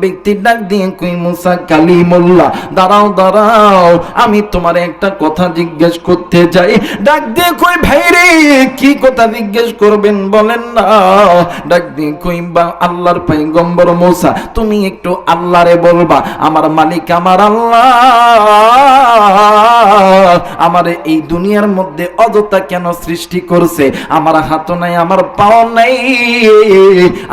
ব্যক্তি ডাক দিয়ে কই মুসা কালিমুল্লাহ দাঁড়াও দাঁড়াও, আমি তোমার একটা কথা জিজ্ঞেস করতে চাই। ডাক দিয়ে কই ভাই রে, কি কথা জিজ্ঞেস করবেন বলেন না। ডাক দিয়ে কই বা আল্লাহর পয়গম্বর মুসা, তুমি একটু আল্লাহরে বলবা আমার মালিক আমার আল্লাহ আমার এই দুনিয়ার মধ্যে অযথা কেন সৃষ্টি করছে? আমার হাত নাই, আমার পাও নাই,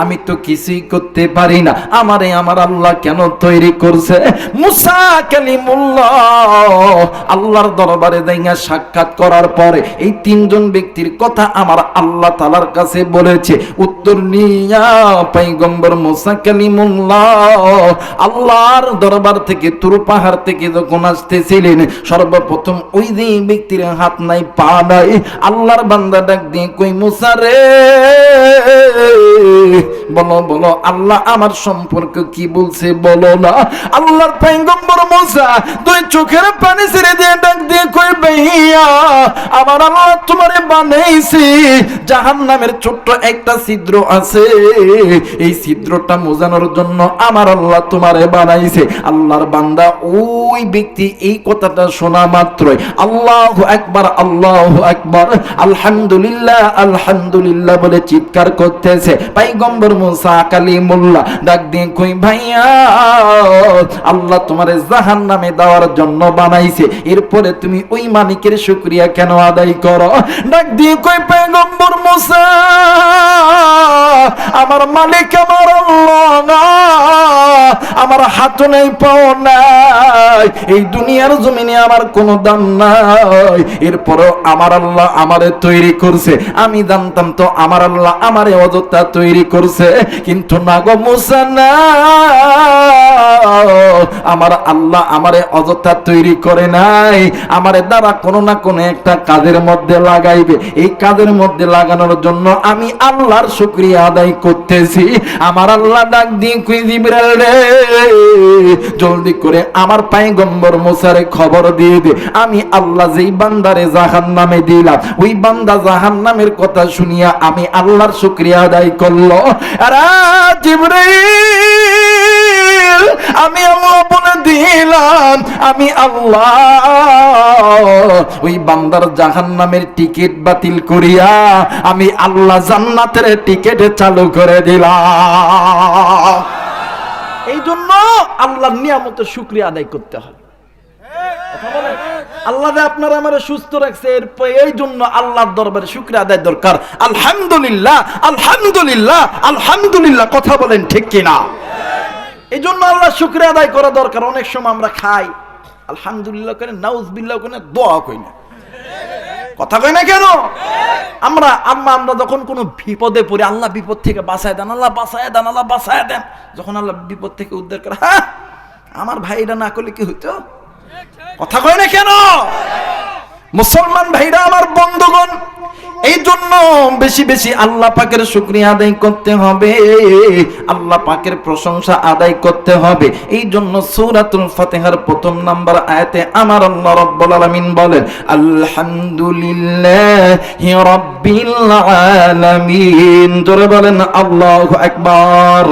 আমি তো কিছুই করতে পারি না, আমারে আমার আল্লাহ কেন তৈরি করছে? মুসা কালিমুল্লাহ আল্লাহর দরবারে যাইয়া সাক্ষাৎ করার পরে এই তিনজন ব্যক্তির কথা আমার আল্লাহ তাআলার কাছে বলেছে। উত্তর নিয়া পয়গম্বর মুসা কালিমুল্লাহ আল্লাহর দরবার থেকে তুর পাহাড় থেকে যখন আসতেছিলেন, সর্বপ্রথম ওই যে ব্যক্তির হাত নাই পা নাই, আল্লাহর বান্দা ডাক দিয়ে কই মুসা রে বলো বলো আল্লাহ আমার সম্পর্কে কি বলছে বলো না। আল্লাহর পয়গম্বর মুসা দুই চোখের পানি ছেড়ে দিয়ে ডাক দিয়ে কই ভাইয়া আমার আল্লাহ তোমারে বানাইছে, জাহান্নামের ছোট্ট একটা ছিদ্র আছে, এই ছিদ্রটা মোজানোর জন্য আমার আল্লাহ তোমারে বানাইছে। আল্লাহর বান্দা ওই ব্যক্তি এই কথাটা শোনা মাত্রই আল্লাহু আকবার আল্লাহু আকবার আলহামদুলিল্লাহ আলহামদুলিল্লাহ বলে চিৎকার করতেছে। পয়গম্বর মুসা কালিমুল্লাহ ডাক দিয়ে কই ভাইয়া আল্লাহ তোমারে জাহান্নামে দেওয়ার জন্য বানাইছে, এরপরে তুমি ওই মালিকের শুকরিয়া কেন আদায় করো? ডাক দিয়ে কই পয়গম্বর মুসা আমার মালিক আমার আল্লাহ না, আমার হাত নেই পাও নাই, এই দুনিয়ার জমিনে আমার কোনো দাম নাই, এরপরও আমার আল্লাহ আমারে তৈরি করছে, আমি জানতাম তো আমার আল্লাহ আমারে অযথা তৈরি করছে, কিন্তু না গো মুসা না, আমার আল্লাহ আমারে অযথা তৈরি করে নাই, আমারে দ্বারা কোনো না কোনো একটা কাজের মধ্যে লাগাইবে, এই কাজের মধ্যে লাগানোর জন্য আমি আল্লাহর শুকরিয়া আদায় করতেছি। আমার আল্লাহ ডাক দিয়ে কই জিবরাইল রে জলদি করে আমার পয়গম্বর মুসারে খবর দিয়ে দে, আমি আল্লাহ যেই বান্দারে জাহান্নামে দিলাম ওই বান্দা জাহান্নামের কথা শুনিয়া আমি আল্লাহর শুকরিয়া আদায় করলো। আরে জিবরাইল আমি আল্লাহ বলে দিলাম আমি আল্লাহ ওই বান্দার জাহান্নামের টিকিট বাতিল করিয়া আমি আল্লাহ জান্নাতের টিকিট চালু করে দিলাম। এই জন্য আল্লাহর নিয়ামতের শুকরিয়া আদায় করতে হয়। আল্লাহ আপনারা আমার সুস্থ রাখছে, এই জন্য আল্লাহর দরবারে শুকরিয়া আদায় দরকার। আলহামদুলিল্লাহ আলহামদুলিল্লাহ আলহামদুলিল্লাহ, কথা বলেন ঠিক কিনা? এই জন্য আল্লাহ শুকরিয়া আদায় করা দরকার। অনেক সময় আমরা খাই আলহামদুলিল্লাহ করে নাউজুবিল্লাহ করে দোয়া কই না, কথা কই না কেন? আমরা যখন কোনো বিপদে পড়ি আল্লাহ বিপদ থেকে বাঁচায় দেন, আল্লাহ বাঁচায় দেন, আল্লাহ বাঁচায় দেন, যখন আল্লাহ বিপদ থেকে উদ্ধার করে হ্যাঁ আমার ভাইরা না করলে কি হইতো, কথা কয় না কেন? মুসলমান ভাইরা আমার বন্ধুগণ, এই জন্য বেশি বেশি আল্লাহ পাকের শুকরিয়া আদায় করতে হবে, আল্লাহ পাকের প্রশংসা আদায় করতে হবে। এই জন্য সূরাতুল ফাতিহার প্রথম নাম্বার আয়াতে আমার আল্লাহ রাব্বুল আলামিন বলেন আলহামদুলিল্লাহি রাব্বিল আলামিন। জোরে বলেন আল্লাহু আকবার।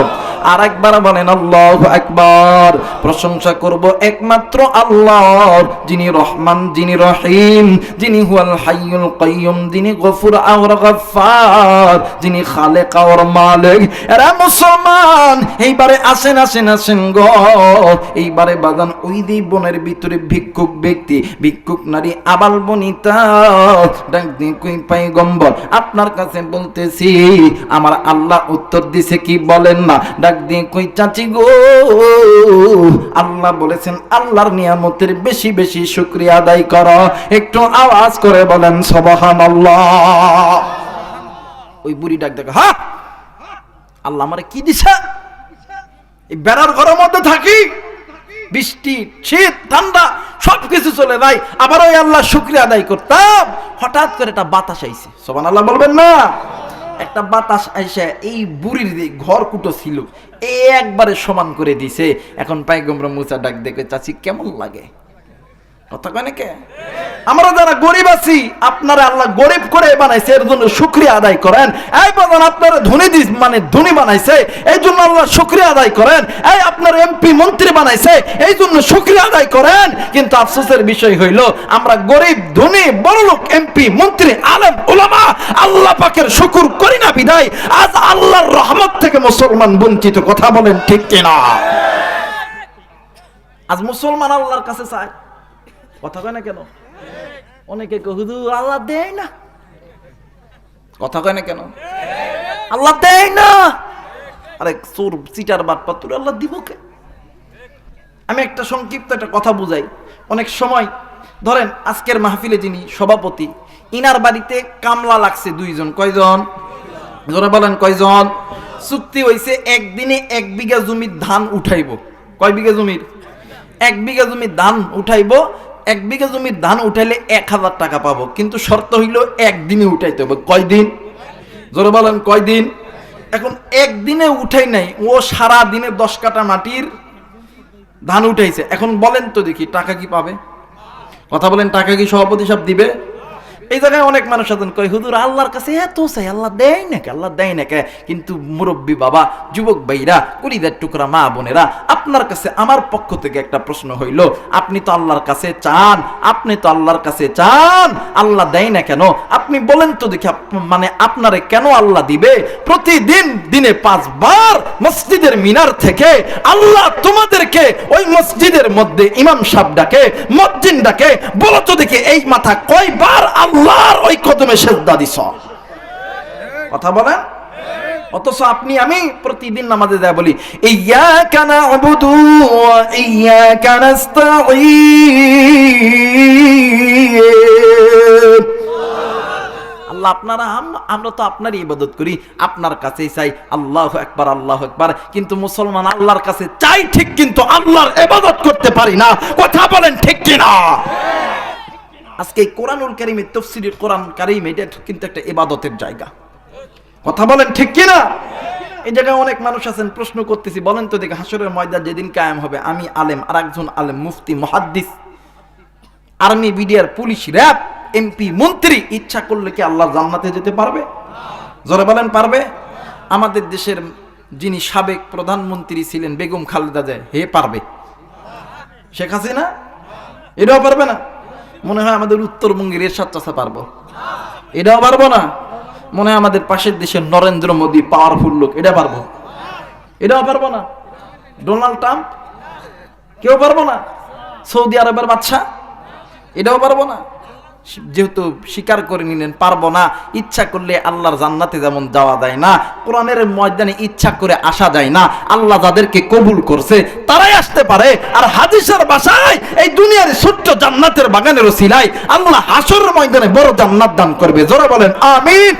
আর একবার বলেন আল্লাহু আকবার। প্রশংসা করব একমাত্র আল্লাহর, যিনি রহমান, যিনি রহিম, যিনি হুয়াল হাইয়ুল কাইয়ুম, যিনি গফুর আর গফফার, যিনি খালেক আর মালিক। এরা মুসলমান এইবারে আসেন আসেন আসেন গো, এইবারে বাজান ওই দুই বনের ভিতরে ভিক্ষুক ব্যক্তি, ভিক্ষুক নারী, আবাল বনিতা ডাক দিয়ে কই পয়গম্বর আপনার কাছে বলতেছি, আমার আল্লাহ উত্তর দিছে কি বলেন না? ডাক দিয়ে কই চাচি গো, আল্লাহ বলেছেন আল্লাহর নিয়ামতের বেশি বেশি শুকরিয়া আদায় করো। একটু আওয়াজ করে বলেন সুবহানাল্লাহ। ওই বুড়ি ডাক দেখো, হ্যাঁ আল্লাহ আমারে কি দিছে? এই বেড়ার ঘরের মধ্যে থাকি, বৃষ্টি শীত ঠান্ডা সবকিছু চলে যায়, আবার ওই আল্লাহ শুকরিয়া আদায় করতাম, হঠাৎ করে একটা বাতাস আইছে, সুবহানাল্লাহ বলবেন না? একটা বাতাস আইসা এই বুড়ির যে ঘর কুটো ছিল একবারে সমান করে দিছে। এখন পয়গম্বর মুসা ডাক দেখে চাচি কেমন লাগে, কথা কয় নাকি? আমরা যারা গরিব আছি আপনারা আল্লাহ গরিব করে বানাইছে, এর জন্য শুকরিয়া আদায় করেন। এই বাজান আপনারা ধনী দিস মানে ধনী বানাইছে, এই জন্য আল্লাহ শুকরিয়া আদায় করেন। এই আপনারা এমপি মন্ত্রী বানাইছে, এই জন্য শুকরিয়া আদায় করেন। কিন্তু আফসোসের বিষয় হইল আমরা গরিব ধনী বড়লোক এমপি মন্ত্রী আলেম উলামা আল্লাহ পাকের শুকর করি না বিদায় আজ আল্লাহর রহমত থেকে মুসলমান বঞ্চিত। কথা বলেন ঠিক কিনা? আজ মুসলমান আল্লাহর কাছে চায়, কথা কয় না কেন? অনেকে কয় হুজুর আল্লাহ দেয় না, কথা কয় না কেন? আল্লাহ দেয় না। আরে চোর চিটার বাটপার, তোর আল্লাহ দিব কে? আমি একটা সংক্ষিপ্ত একটা কথা বুঝাই। অনেক সময় ধরেন আজকের মাহফিলে যিনি সভাপতি, ইনার বাড়িতে কামলা লাগছে 2 জন। কয়জন? জোরে বলেন কয়জন? চুক্তি হইছে একদিনে 1 বিঘা জমির ধান উঠাইব। কয় বিঘা জমির? 1 বিঘা জমির ধান উঠাইব। 1 বিঘা জমির ধান উঠাইলে 1000 টাকা পাবো, কিন্তু শর্ত হইল একদিনে উঠাইতে হবে। কয়দিন? জোরে বলেন কয়দিন? এখন একদিনে উঠাই নাই, ও সারা দিনে 10 কাঠা মাটির ধান উঠাইছে। এখন বলেন তো দেখি টাকা কি পাবে? কথা বলেন, টাকা কি সভাপতি সাহেব দিবে? এই জায়গায় অনেক মানুষ আছেন কয় হুজুর আল্লাহর কাছে এত চাই, আল্লাহ দেয় না কে? আল্লাহ দেয় না কে? কিন্তু মুরব্বী বাবা, যুবক ভাইরা, কলিজার টুকরা মা বোনেরা, আপনার কাছে আমার পক্ষ থেকে একটা প্রশ্ন হইল, আপনি তো আল্লাহর কাছে চান, আপনি তো আল্লাহর কাছে চান, আল্লাহ দেয় না কেন? আপনি বলেন তো দেখি, মানে আপনারে কেন আল্লাহ দিবে? প্রতিদিন দিনে 5 বার মসজিদের মিনার থেকে আল্লাহ তোমাদেরকে ওই মসজিদের মধ্যে ইমাম সাহেব ডাকে, মুয়াজ্জিন ডাকে, বলো তো দেখি এই মাথা কয়বার আল্লাহর ওই কদমে সেজদা দিছ? কথা বলেন। অথচ আপনি আমি প্রতিদিন নামাজে যায় বলি ইয়্যাকা না'বুদু ওয়া ইয়্যাকা নাস্তাঈন। আল্লাহ আপনারা আমরা তো আপনারই ইবাদত করি, আপনার কাছেই চাই। আল্লাহু আকবার, আল্লাহু আকবার। কিন্তু মুসলমান আল্লাহর কাছে চাই ঠিক, কিন্তু আল্লাহর ইবাদত করতে পারি না। কথা বলেন ঠিক কিনা? আজকে কোরআনুল কারীমের তাফসীরের কোরআন কারীম এটা কিন্তু একটা ইবাদতের জায়গা। কথা বলেন ঠিক কিনা? এই জায়গায় অনেক মানুষ আছেন, প্রশ্ন করতেছি, বলেন তো দেখি হাসরের ময়দান যেদিন কায়েম হবে, আমি আলেম, আর একজন আলেম, মুফতি, মুহাদ্দিস, army, BDR, police, RAB, MP, মন্ত্রী ইচ্ছা করলে কি আল্লাহর জান্নাতে যেতে পারবে? জোরে বলেন পারবে? আমাদের দেশের যিনি সাবেক প্রধানমন্ত্রী ছিলেন বেগম খালেদা জিয়া, হে পারবে? শেখ হাসিনা এটাও পারবে না? মনে হয় আমাদের উত্তরবঙ্গের এরশাদ চাচা পারবো, এটাও পারবো না? মনে হয় আমাদের পাশের দেশের নরেন্দ্র মোদী পাওয়ারফুল লোক, এটা পারবো? এটাও পারবো না? ডোনাল্ড ট্রাম্প কেউ পারবো না? সৌদি আরবের বাদশা এটাও পারবো না? যেহেতু স্বীকার করে নিলেন পারবো না, ইচ্ছা করলে আল্লাহর জান্নাতে যেমন যাওয়া যায় না, কোরআনের ময়দানে ইচ্ছা করে আসা যায় না। আল্লাহ যাদেরকে কবুল করছে তারাই আসতে পারে। আর হাদিসের ভাষায় এই দুনিয়ার ছোট্ট জান্নাতের বাগানের ওসিলায় আল্লাহ হাসরের ময়দানে বড় জান্নাত দান করবে। জোরে বলেন আমিন।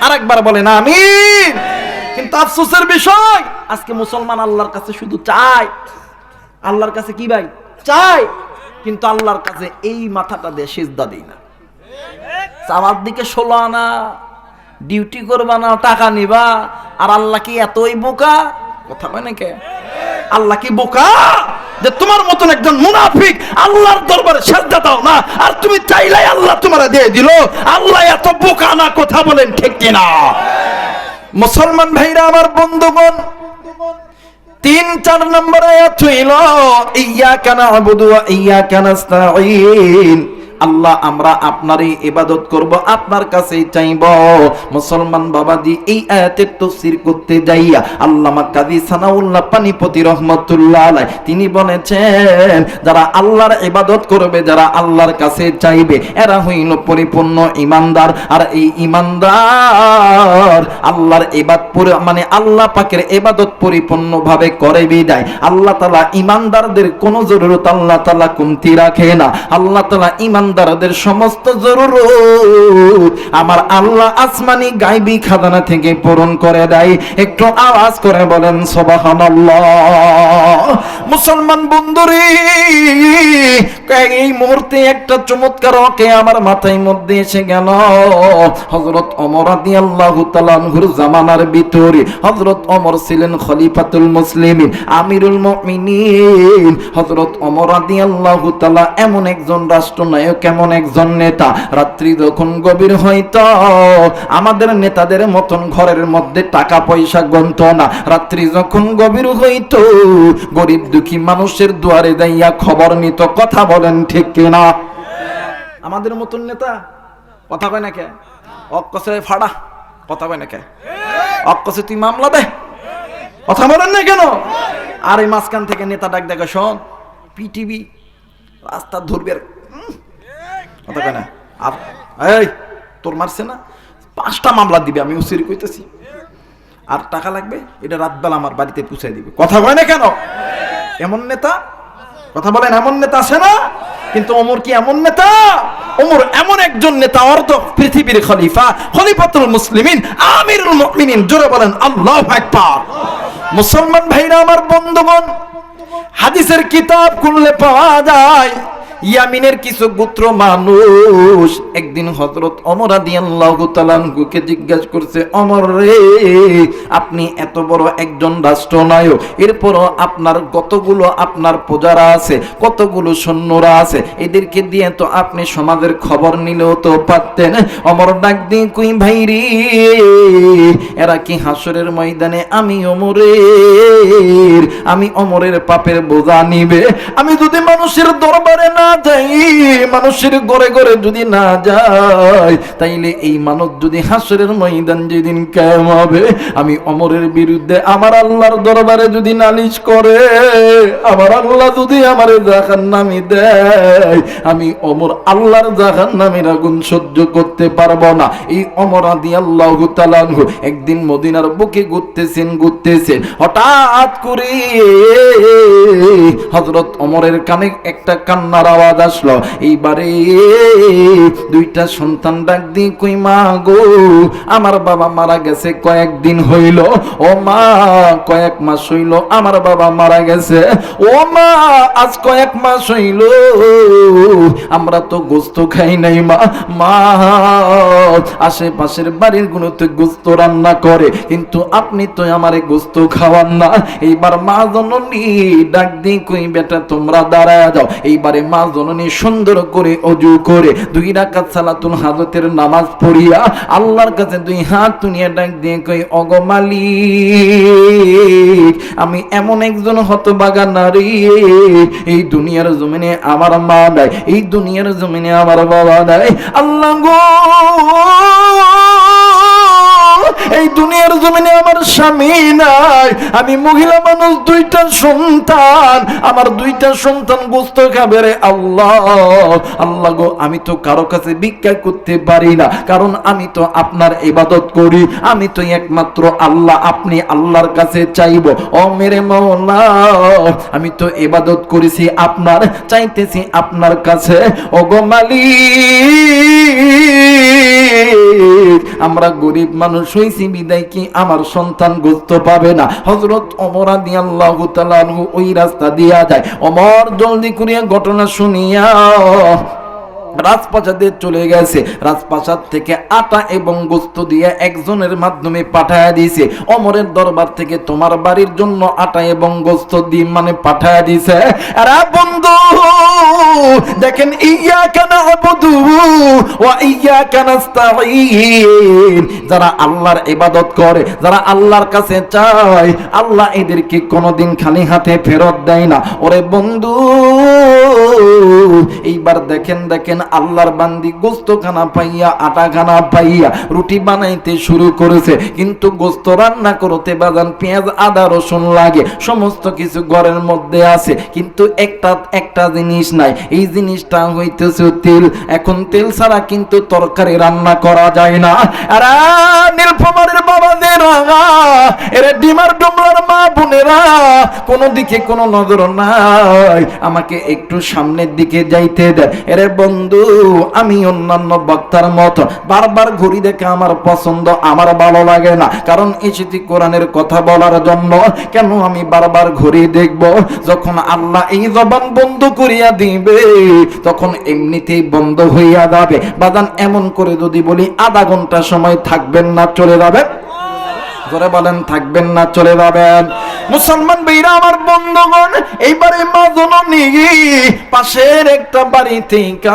আরেকবার বলেন আমিন। কিন্তু আফসোসের বিষয়, আজকে মুসলমান আল্লাহর কাছে শুধু চায়। আল্লাহর কাছে কি ভাই? চায়, কিন্তু আল্লাহর কাছে এই মাথাটা দিয়ে সিজদা দেই না। চাওয়ার দিকে 16 আনা, ডিউটি করবা না, টাকা নিবা। আর আল্লাহ কি এতই বোকা? কথা বলে নাকি? আল্লাহ কি বোকা যে তোমার মতন একজন মুনাফিক আল্লাহর দরবারে সিজদা দাও না, আর তুমি চাইলাই আল্লাহ তোমারে দিয়ে দিল? আল্লাহ এত বোকা না? কথা বলেন ঠিক কিনা? মুসলমান ভাইরা আমার, বন্ধুগণ, 3-4 নম্বর আয়াত হইল ইয়্যাকা না'বুদু ওয়া ইয়্যাকা নাস্তাঈন। আল্লাহ আমরা আপনারই ইবাদত করব, আপনার কাছেই চাইব। মুসলমান বাবাজি, এই আয়াতের তাফসীর করতে যাইয়া আল্লামা কাজী সানাউল্লাহ পানিপতি রাহমাতুল্লাহ আলাইহি তিনি বলেছেন, যারা আল্লাহর ইবাদত করবে, যারা আল্লাহর কাছে চাইবে, এরা হইল পরিপূর্ণ ঈমানদার। আর এই ঈমানদার আল্লাহর ইবাদত মানে আল্লাহ পাকের ইবাদত পরিপূর্ণভাবে করে বিদায় আল্লাহ তাআলা ঈমানদারদের কোনো জরুরত আল্লাহ তাআলা কমতি রাখে না। আল্লাহ তাআলা ঈমানদারদের সমস্ত জরুরত আমার আল্লাহ আসমানি গায়বী খাজানা থেকে পূরণ করে দেয়। একটু আওয়াজ করে বলেন সুবহানাল্লাহ। মুসলমান বন্ধুরে, এই মুহূর্তে একটা চমৎকার ওকে আমার মাথায় মধ্যে এসে গেল। হযরত ওমর রাদিয়াল্লাহু তাআলা আনহুর জামানার ভিতরে হযরত ওমর ছিলেন খলিফাতুল মুসলিমিন, আমিরুল মুমিনিন। হযরত ওমর রাদিয়াল্লাহু তাআলা এমন একজন রাষ্ট্রনায়ক কেমন একজন নেতা, রাত্রি যখন গভীর হইতো আমাদের নেতাদের মতন ঘরের মধ্যে টাকা পয়সা গন্ত না, রাত্রি যখন গভীর হইতো গরিব দুঃখী মানুষের দুয়ারে যাইয়া খবর নিত। কথা বলেন ঠিক কিনা? আমাদের মতন নেতা কথা কয় না কে? অক্কসে ফাড়া কথা কয় না কে? অক্কসে তুই মামলা দে, কথা বলেন না কেন? আর এই মাঝখান থেকে নেতা ডাক দেখে, শোন পিটিভি রাস্তা ধরবে, কথা কয় না? আর এই তোর মারছে না, 5টা মামলা দিবে, আমি উসির কইতেছি, আর টাকা লাগবে এটা রাতবেলা আমার বাড়িতে পৌঁছে দিবে। কথা কয় না কেন? এমন নেতা, কথা বলেন, এমন নেতা আছে না? কিন্তু ওমর কি এমন নেতা? ওমর এমন একজন নেতা, অর্ধ পৃথিবীর খলিফা, খলিফাতুল মুসলিমিন, আমিরুল মুমিনিন। জোরে বলেন আল্লাহু আকবার। মুসলমান ভাইরা আমার, বন্ধুগণ, হাদিসের কিতাব খুললে পাওয়া যায় ইয়ামিনের কিছু গোত্র মানুষ একদিন হযরত ওমর রাদিয়াল্লাহু তাআলা আনহুকে জিজ্ঞাসা করছে, ওমর রে, আপনি এত বড় একজন রাষ্ট্রনায়ক, এরপরও আপনার কতগুলো আপনার প্রজারা আছে, কতগুলো সৈন্যরা আছে, এদেরকে দিয়ে তো আপনি সমাজের খবর নিলেও তো পারতেন। ওমর ডাক দিয়ে কই, ভাই রে, এরা কি হাসরের ময়দানে আমি ওমরের পাপের বোঝা নিবে? আমি যদি মানুষের দরবারে না যাই, মানুষের ঘরে ঘরে যদি না যাই, তাইলে এই মানুষ যদি হাসরের ময়দান যেদিন কায়েম হবে, আমি ওমরের বিরুদ্ধে আমার আল্লাহর দরবারে যদি নালিশ করে, আমার আল্লাহ যদি আমারে জাহান্নামে দেয়, আমি ওমর আল্লাহর জাহান্নামের আগুন সহ্য করতে পারবো না। এই ওমর রাদিয়াল্লাহু তাআলা আনহু একদিন মদিনার বুকে ঘুরতেছেন, হঠাৎ করে হযরত ওমরের কানে একটা কান্নার আওয়াজ আসলো। এইবারে 2টা সন্তান ডাক দিয়ে কই, মা গো, আমার বাবা মারা গেছে কয়েকদিন হইল। ও মা, কয়েক মাস হইল আমার বাবা মারা গেছে। ও মা, আজ কয়েক মাস হইল আমরা তো গোস্ত খাই নাই। মা, আশেপাশের বাড়ির গুলোতে গোস্ত রান্না করে, কিন্তু আপনি তো আমারে গোস্ত খাওয়ান না। এইবার মা জননী ডাক দিয়ে কই, বেটা তোমরা দাঁড়ায় যাও। এইবারে মা জননী সুন্দর করে ওযু করে 2 রাকাত সালাতুল হাজতের নামাজ পড়িয়া আল্লাহর কাছে 2 হাত তুলিয়া ডাক দিয়ে কই, ওগো মালিক, আমি এমন একজন হতভাগা নারী, এই দুনিয়ার জমিনে আমার মা নাই, এই দুনিয়ার জমিনে আমার বাবা নাই। আল্লাহ গো, এই দুনিয়ার জমিনে আমার স্বামী নাই, আমি মহিলা মানুষ, 2টা সন্তান, আমার 2টা সন্তান গোস্ত খাবে রে আল্লাহ। আল্লাহ গো, আমি তো কারো কাছে ভিক্ষা করতে পারি না, কারণ আমি তো আপনার ইবাদত করি, আমি তো একমাত্র আল্লাহ, আপনি আল্লাহর কাছে চাইবো। ও মেরে মাওলা, আমি তো ইবাদত করেছি আপনার, চাইতেছি আপনার কাছে। ও গো মালিক, আমরা গরিব মানুষ হইছি বিদায় কি আমার সন্তান গোস্ত পাবে না? হযরত ওমর রাদিয়াল্লাহু তাআলা আনহু ওই রাস্তা দিয়া যায়। ওমর জলদি করিয়া ঘটনা শুনিয়া রাজপ্রাসাদে চলে গেছে। রাজপ্রাসাদ থেকে আটা এবং গোস্ত দিয়ে একজনের মাধ্যমে পাঠায়া দিয়েছে। ওমরের দরবার থেকে তোমার বাড়ির জন্য আটা এবং গোস্ত দিয়ে পাঠায়া দিয়েছে। আরে বন্ধু দেখেন, ইয়াকা না'বুদু ওয়া ইয়াকা নাস্তাঈন, যারা আল্লাহর ইবাদত করে, যারা আল্লাহর কাছে চায়, আল্লাহ এদেরকে কোনোদিন খালি হাতে ফেরত দেয় না। ওরে বন্ধু, এইবার দেখেন আল্লাহর বান্দি গোস্ত খানা পাইয়া, আটা খানা পাইয়া রুটি বানাইতে শুরু করেছে, কিন্তু গোস্ত রান্না করতে বাজান পেঁয়াজ আদা রসুন লাগে, সমস্ত কিছু ঘরের মধ্যে আছে, কিন্তু একটা জিনিস নাই, এই জিনিসটা হইতেছে তেল। এখন তেল ছাড়া কিন্তু তরকারি রান্না করা যায় না। আরে নীলফামারীর বাবাদেরা, এরে ডিমার ডুমরার মা বোনেরা, কোন দিকে কোনো নজর নাই, আমাকে একটু সামনের দিকে যাইতে দেয়। এরে বন্ধু, আমি অন্যান্য বক্তার মতো বারবার ঘুরি দেখে আমার পছন্দ, আমার ভালো লাগে না, কারণ এসেছি কোরআনের কথা বলার জন্য। কেন আমি বারবার ঘুরি দেখব? যখন আল্লাহ এই জবান বন্ধ করিয়া দিবে, তখন এমনিতেই বন্ধ হইয়া যাবে। বাজান এমন করে যদি বলি আধা ঘন্টা সময় থাকবেন না, চলে যাবে। জোরে বলেন থাকবেন না চলে যাবেন? মুসলমান ভাইরা আমার বন্ধুগণ, এইবারে মা জননী পাশের একটা বাড়ি থেকে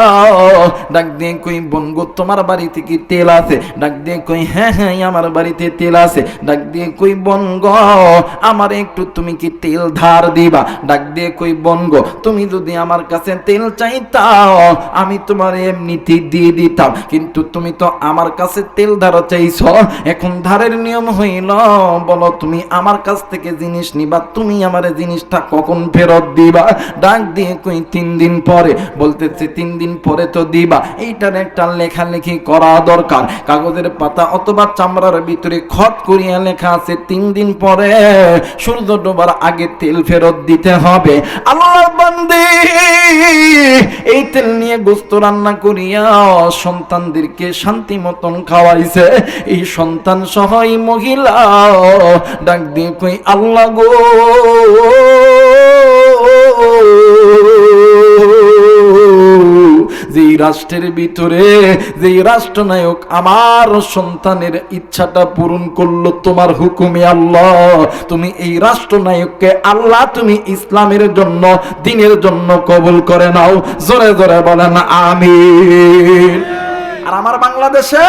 ডাক দিয়ে কই, বোন গো তোমার বাড়িতে কি তেল আছে? ডাক দিয়ে কই, হ্যাঁ হ্যাঁ আমার বাড়িতে তেল আছে। ডাক দিয়ে কই, বোন গো আমার একটু তুমি কি তেল ধার দিবা? ডাক দিয়ে কই, বোন গো তুমি যদি আমার কাছে তেল চাইতাও আমি তোমার এমনিতে দিয়ে দিতাম, কিন্তু তুমি তো আমার কাছে তেল ধার চাইছো। এখন ধারের নিয়ম হইল, বলো তুমি আমার কাছ থেকে জিনিস নিবা, তুমি আমার জিনিসটা কখন ফেরত দিবা? ডাক দিয়ে কই 3 দিন পরে। বলতেছে 3 দিন পরে তো দিবা, এইটার একটা লেখালেখি করা দরকার। কাগজের পাতা অথবা চামড়ার ভিতরে খত করিয়া লেখা আছে 3 দিন পরে সূর্য ডোবার আগে তেল ফেরত দিতে হবে। আল্লাহর বান্দে এই তেল নিয়ে গোস্ত রান্না করিয়া সন্তানদেরকে শান্তি মতন খাওয়াইছে। এই সন্তান সহ এই মহিলা ডাক দিয়ে কই, আল্লাহ গো যে রাষ্ট্রের ভিতরে যে রাষ্ট্রনায়ক আমার সন্তানের ইচ্ছাটা পূরণ করলো তোমার হুকুমে, আল্লাহ তুমি এই রাষ্ট্রনায়ককে আল্লাহ তুমি ইসলামের জন্য দ্বীনের জন্য কবুল করে নাও। জোরে জোরে বলেন আমিন। আর আমার বাংলাদেশে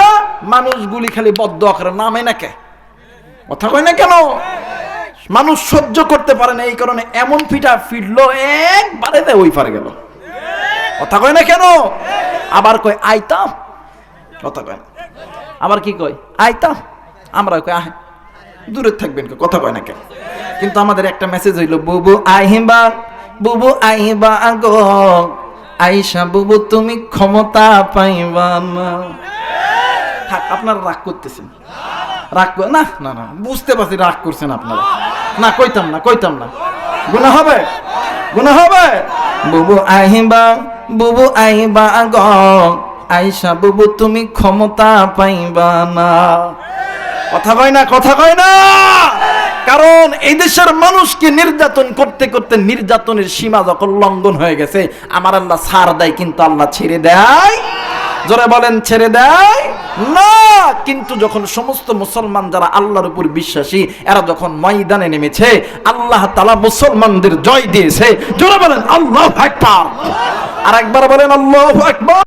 মানুষগুলি খালি বদদোয়া করে, নামে না কে কথা কয় না কেন? মানুষ সহ্য করতে পারে না, এই কারণে এমন পিঠা ফিরলো একবারে ওই পারে গেল। কথা কয় না কেন? আবার কয় আইতাম, কথা কয় না। আবার কি কয় আইতাম, আমরা কয় আহ দূরে থাকবেন, কথা কয় না কেন? কিন্তু আমাদের একটা মেসেজ হইল, বুবু আইবা, বুবু আইবা গো, আইসা বুবু তুমি ক্ষমতা পাইবা না। থাক, আপনারা রাগ করতেছেন, রাগ না না না বুঝতে পারছি রাগ করছেন আপনারা। না কইতাম না, কইতাম না, গুনাহ হবে, গুনাহ হবে। বুবু আইবা, বুবু আইবা গ, আইসা বুবু তুমি ক্ষমতা পাইবা না। কথা কয় না, কথা কয় না। কারণ এই দেশের মানুষকে নির্যাতন করতে করতে নির্যাতনের সীমা যখন লঙ্ঘন হয়ে গেছে, আমার আল্লাহ ছাড় দেয়, কিন্তু আল্লাহ ছেড়ে দেয়। জোরে বলেন ছেড়ে দেয় না। কিন্তু যখন সমস্ত মুসলমান যারা আল্লাহর উপর বিশ্বাসী এরা যখন ময়দানে নেমেছে, আল্লাহ তাআলা মুসলমানদের জয় দিয়েছে। জোরে বলেন আল্লাহু আকবার। আর একবার বলেন আল্লাহু আকবার।